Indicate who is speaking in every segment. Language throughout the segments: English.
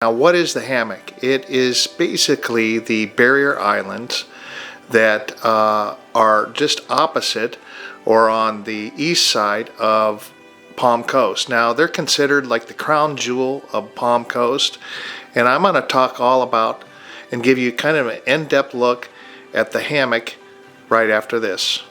Speaker 1: Now, what is the hammock? It is basically the barrier islands that are just opposite or on the east side of Palm Coast. Now, they're considered like the crown jewel of Palm Coast, and I'm going to talk all about and give you kind of an in-depth look at the hammock right after this.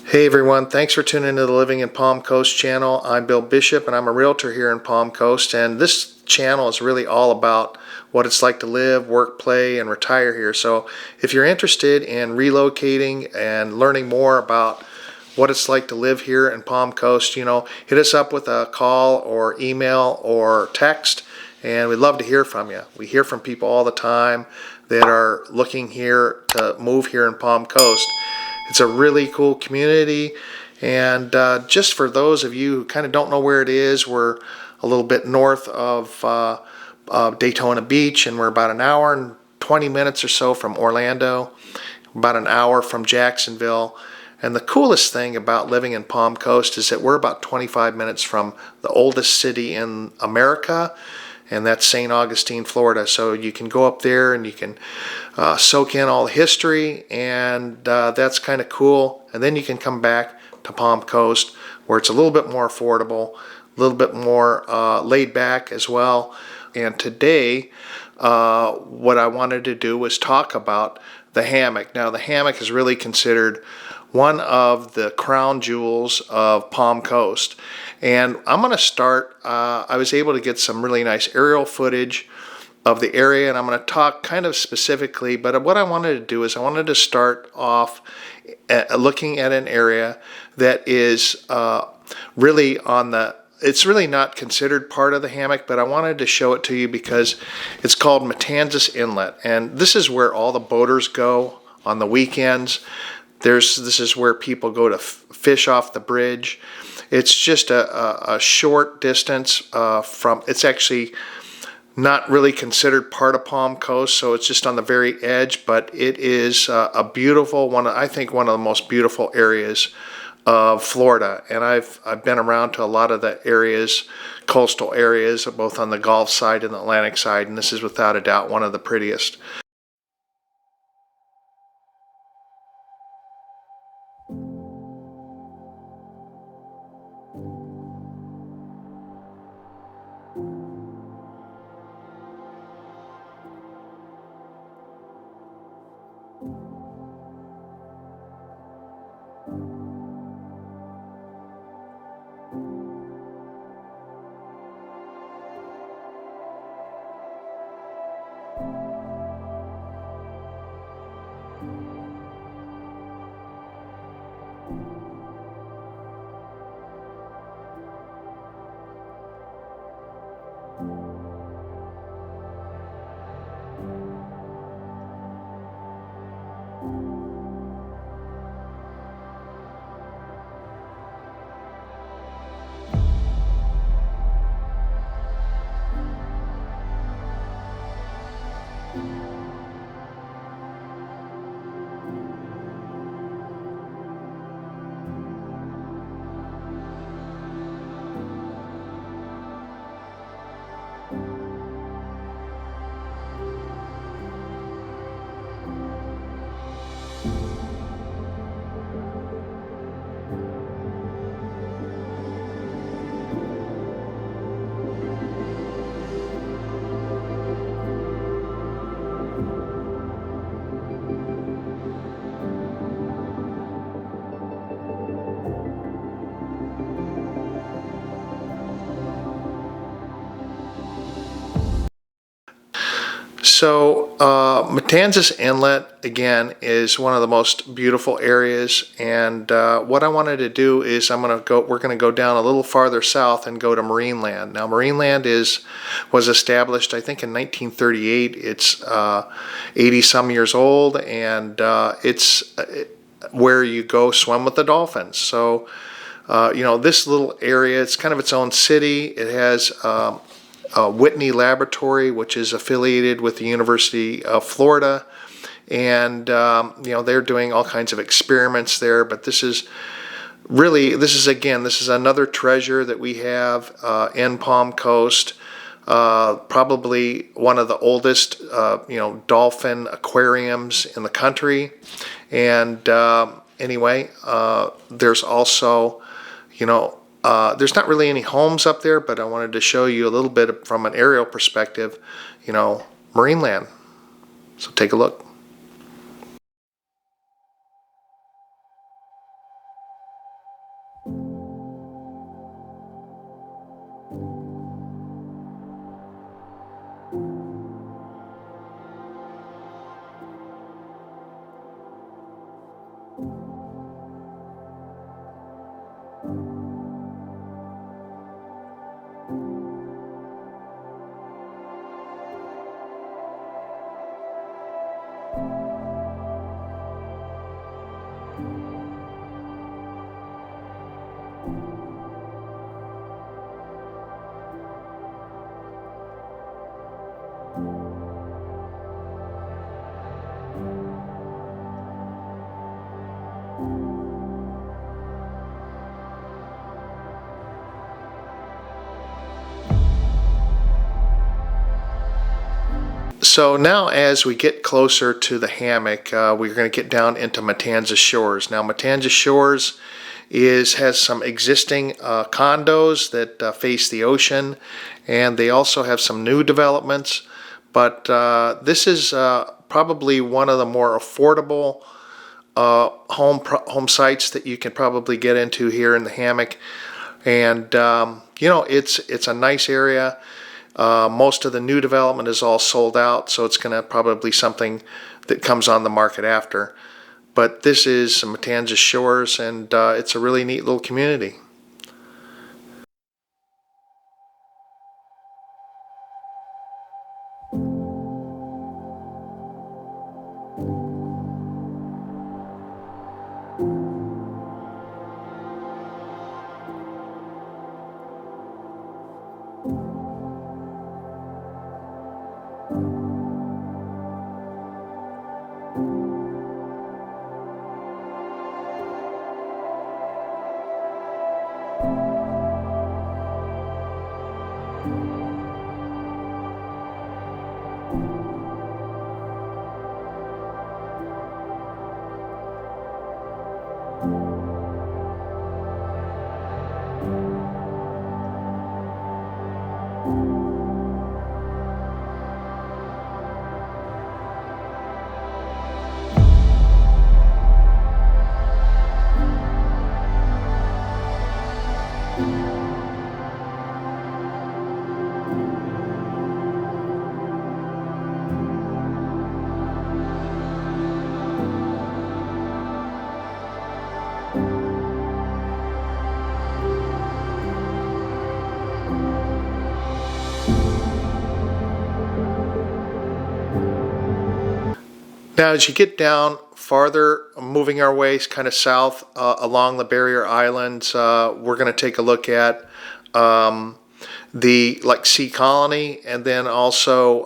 Speaker 1: Hey everyone, thanks for tuning into the Living in Palm Coast channel. I'm Bill Bishop and I'm a realtor here in Palm Coast, and this channel is really all about what it's like to live, work, play, and retire here. So if you're interested in relocating and learning more about what it's like to live here in Palm Coast, hit us up with a call or email or text, and we'd love to hear from you. We hear from people all the time that are looking here to move here in Palm Coast. It's a really cool community, and just for those of you who kind of don't know where it is, we're a little bit north of Daytona Beach, and we're about an hour and 20 minutes or so from Orlando, about an hour from Jacksonville. And the coolest thing about living in Palm Coast is that we're about 25 minutes from the oldest city in America, and that's St. Augustine, Florida. So you can go up there and you can soak in all the history, and that's kind of cool. And then you can come back to Palm Coast, where it's a little bit more affordable, a little bit more laid back as well. And today, what I wanted to do was talk about the hammock. Now, the hammock is really considered one of the crown jewels of Palm Coast. And I'm going to start, I was able to get some really nice aerial footage of the area, and I'm going to talk kind of specifically, but what I wanted to do is I wanted to start off looking at an area that is really on the, it's really not considered part of the hammock, but I wanted to show it to you because it's called Matanzas Inlet, and this is where all the boaters go on the weekends. This is where people go to fish off the bridge. It's just a short distance from, it's actually not really considered part of Palm Coast, so it's just on the very edge, but it is a beautiful one, I think one of the most beautiful areas of Florida. And I've been around to a lot of the areas, coastal areas, both on the Gulf side and the Atlantic side, and this is without a doubt one of the prettiest. So Matanzas Inlet, again, is one of the most beautiful areas, and what I wanted to do is we're going to go down a little farther south and go to Marineland. Now, Marineland was established, I think, in 1938. It's 80 some years old, and it's where you go swim with the dolphins. So this little area, it's kind of its own city. It has Whitney Laboratory, which is affiliated with the University of Florida. and you know, they're doing all kinds of experiments there. But this is really, this is another treasure that we have in Palm Coast. Probably one of the oldest, you know, dolphin aquariums in the country. And anyway, there's also, you know, there's not really any homes up there, but I wanted to show you a little bit from an aerial perspective, you know, Marineland. So take a look. So now as we get closer to the hammock, we're going to get down into Matanzas Shores. Now Matanzas Shores has some existing condos that face the ocean, and they also have some new developments. But this is probably one of the more affordable home sites that you can probably get into here in the hammock. And you know, it's a nice area. Most of the new development is all sold out, so it's going to probably something that comes on the market after. But this is Matanzas Shores, and it's a really neat little community. Now, as you get down farther, moving our way kind of south along the barrier islands, we're going to take a look at the Sea Colony, and then also,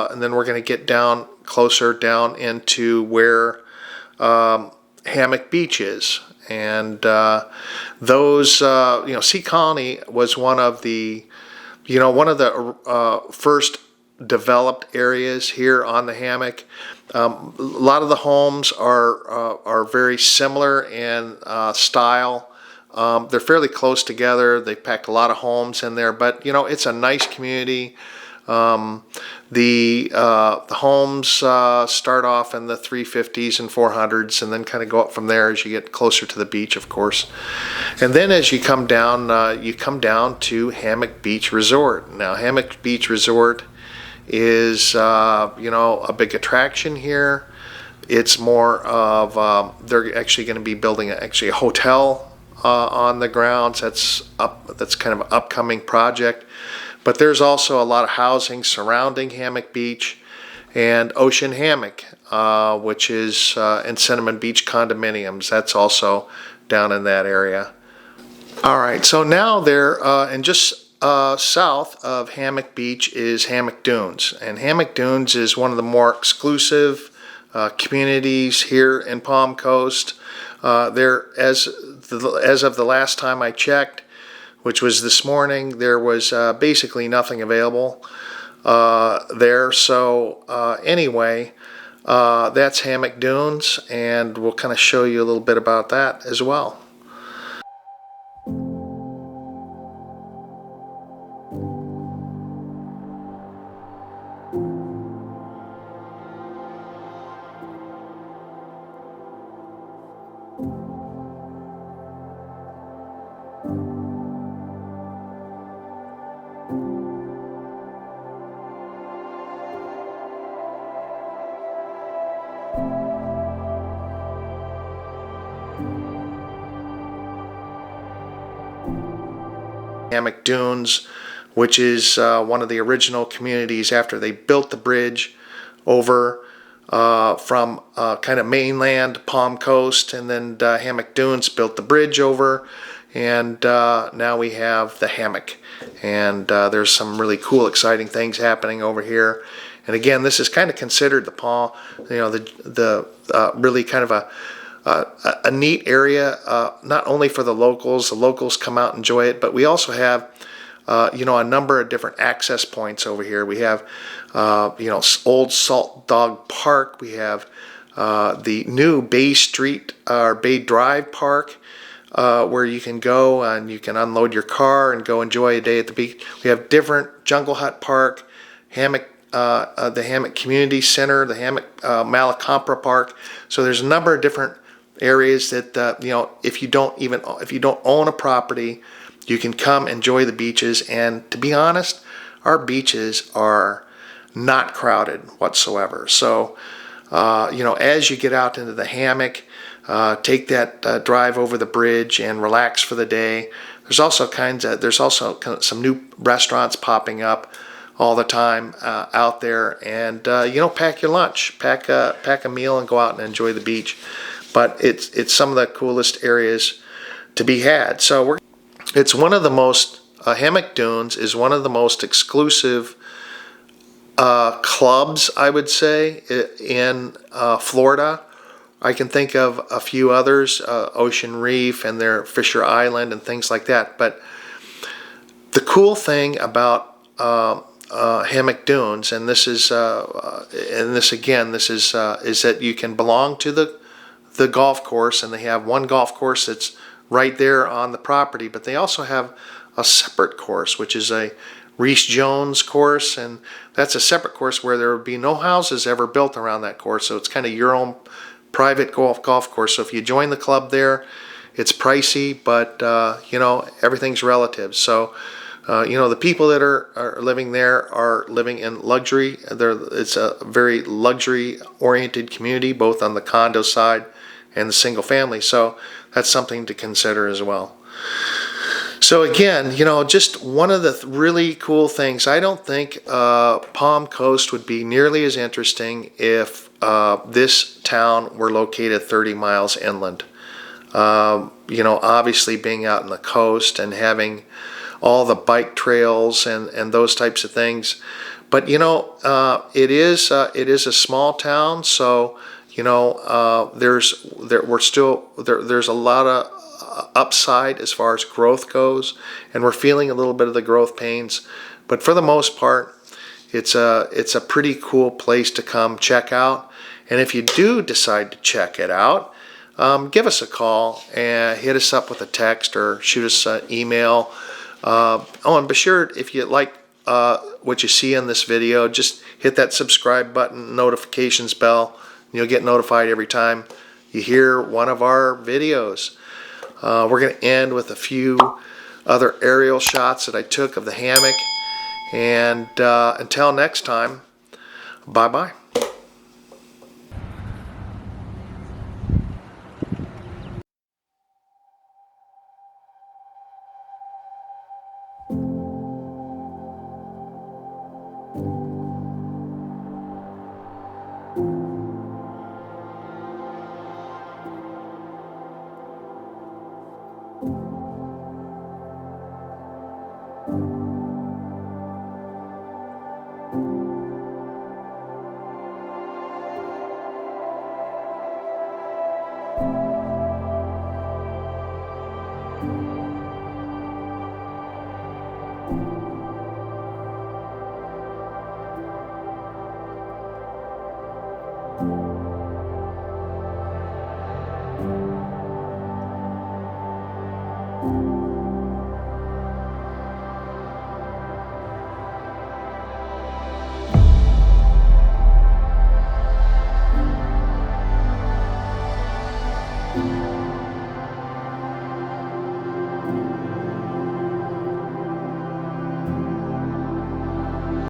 Speaker 1: and then we're going to get down closer down into where Hammock Beach is. And those, you know, Sea Colony was one of the, you know, one of the first developed areas here on the hammock. A lot of the homes are very similar in style. They're fairly close together. They pack a lot of homes in there, but you know, it's a nice community. The homes start off in the 350s and 400s, and then kind of go up from there as you get closer to the beach, of course. And then as you come down to Hammock Beach Resort. Now, Hammock Beach Resort is you know, a big attraction here. It's more of they're actually going to be building a hotel on the grounds. That's kind of an upcoming project. But there's also a lot of housing surrounding Hammock Beach, and Ocean Hammock, which is in Cinnamon Beach condominiums. That's also down in that area. All right, so now there, and just south of Hammock Beach is Hammock Dunes, and Hammock Dunes is one of the more exclusive communities here in Palm Coast. There, as of the last time I checked, which was this morning, there was basically nothing available there. So anyway, that's Hammock Dunes, and we'll kind of show you a little bit about that as well. Hammock Dunes, which is one of the original communities after they built the bridge over from kind of mainland Palm Coast, and then Hammock Dunes built the bridge over, and now we have the Hammock, and there's some really cool, exciting things happening over here. And again, this is kind of considered the Palm, the really kind of a neat area, not only for the locals. The locals come out and enjoy it, but we also have, a number of different access points over here. We have, Old Salt Dog Park. We have the new Bay Street or Bay Drive Park, where you can go and you can unload your car and go enjoy a day at the beach. We have different Jungle Hut Park, Hammock. The Hammock Community Center, the Hammock Malacompra Park. So there's a number of different areas that if you don't own a property, you can come enjoy the beaches. And to be honest, our beaches are not crowded whatsoever. So as you get out into the Hammock, take that drive over the bridge and relax for the day. There's also some new restaurants popping up all the time out there, and pack your lunch, pack a meal, and go out and enjoy the beach. But it's some of the coolest areas to be had. So it's one of the most Hammock Dunes is one of the most exclusive clubs, I would say, in Florida. I can think of a few others, Ocean Reef and their Fisher Island and things like that. But the cool thing about Hammock Dunes, and this is that you can belong to the golf course, and they have one golf course that's right there on the property, but they also have a separate course, which is a Reese Jones course, and that's a separate course where there would be no houses ever built around that course, so it's kind of your own private golf course. So if you join the club there, it's pricey, but everything's relative. So the people that are living there are living in luxury. It's a very luxury-oriented community, both on the condo side and the single family. So that's something to consider as well. So again, just one of the really cool things. I don't think Palm Coast would be nearly as interesting if this town were located 30 miles inland. Obviously being out on the coast and having all the bike trails and those types of things. But it is a small town, so there's a lot of upside as far as growth goes, and we're feeling a little bit of the growth pains. But for the most part, it's a pretty cool place to come check out. And if you do decide to check it out, give us a call and hit us up with a text or shoot us an email. And be sure, if you like what you see in this video, just hit that subscribe button, notifications bell, and you'll get notified every time you hear one of our videos. We're going to end with a few other aerial shots that I took of the Hammock. And until next time, bye-bye.